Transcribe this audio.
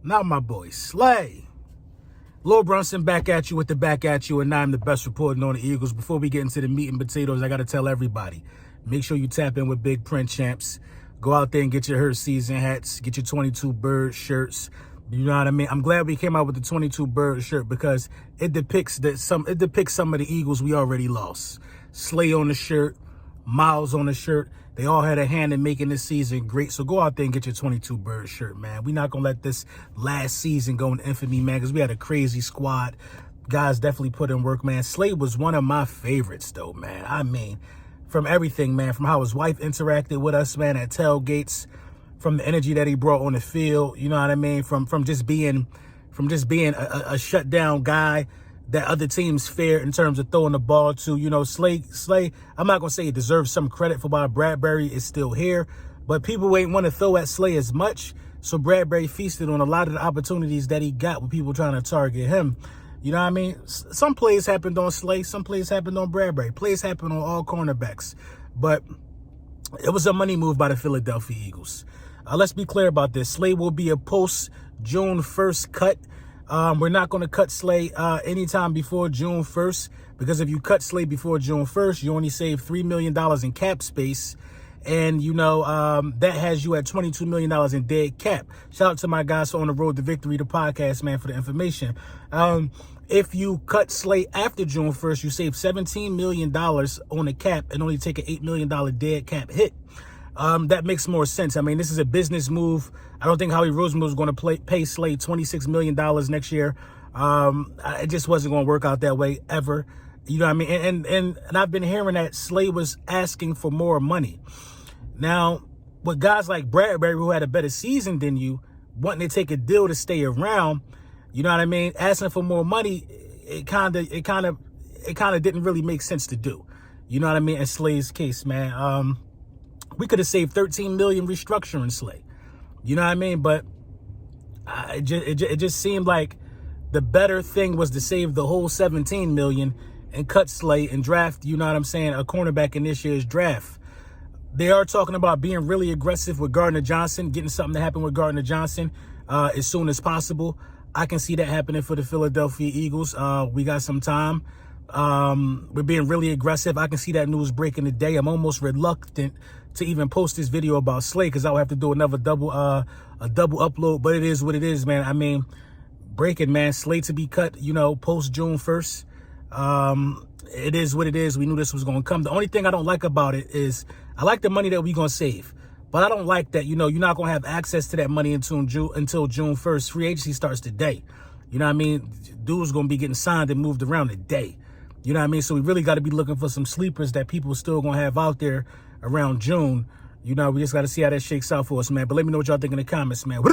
Not my boy, Slay. Lil Brunson back at you with the back at you, and I'm the best reporting on the Eagles. Before we get into the meat and potatoes, I got to tell everybody, make sure you tap in with Big Print Champs. Go out there and get your Hurt Season hats, get your 22 Bird shirts. You know what I mean? I'm glad we came out with the 22 Bird shirt because it depicts some of the Eagles we already lost. Slay on the shirt, Miles on the shirt. They all had a hand in making this season great. So go out there and get your 22 Bird shirt, man. We're not going to let this last season go in infamy, man, because we had a crazy squad. Guys definitely put in work, man. Slay was one of my favorites, though, man. I mean, from everything, man, from how his wife interacted with us, man, at tailgates, from the energy that he brought on the field, you know what I mean, from just being a shutdown guy that other teams fear in terms of throwing the ball to. You know, Slay, I'm not going to say he deserves some credit for why Bradbury is still here, but people ain't want to throw at Slay as much, so Bradbury feasted on a lot of the opportunities that he got with people trying to target him. You know what I mean? Some plays happened on Slay, some plays happened on Bradbury, plays happened on all cornerbacks, but it was a money move by the Philadelphia Eagles. Let's be clear about this. Slay will be a post-June 1st cut. We're not going to cut Slay anytime before June 1st, because if you cut Slay before June 1st, you only save $3 million in cap space. And, you know, that has you at $22 million in dead cap. Shout out to my guys on the Road to Victory, the podcast, man, for the information. If you cut Slay after June 1st, you save $17 million on the cap and only take an $8 million dead cap hit. That makes more sense. I mean, this is a business move. I don't think Howie Roseman was going to pay Slay $26 million next year. It just wasn't going to work out that way ever. You know what I mean? And I've been hearing that Slay was asking for more money. Now, with guys like Bradbury, who had a better season than you, wanting to take a deal to stay around, you know what I mean? Asking for more money, it kind of didn't really make sense to do. You know what I mean? In Slay's case, man. We could have saved $13 million restructuring Slay. You know what I mean? But it just seemed like the better thing was to save the whole $17 million and cut Slay and draft, you know what I'm saying, a cornerback in this year's draft. They are talking about being really aggressive with Gardner Johnson, getting something to happen with Gardner Johnson as soon as possible. I can see that happening for the Philadelphia Eagles. We got some time. We're being really aggressive. I can see that news breaking today. I'm almost reluctant to even post this video about Slay because I would have to do another double upload. But it is what it is, man. I mean, breaking, man. Slay to be cut, you know, post June 1st. It is what it is. We knew this was going to come. The only thing I don't like about it is I like the money that we're going to save. But I don't like that, you know, you're not going to have access to that money until June 1st. Free agency starts today. You know what I mean? Dude's going to be getting signed and moved around today. You know what I mean? So we really got to be looking for some sleepers that people still going to have out there around June. You know, we just got to see how that shakes out for us, man. But let me know what y'all think in the comments, man.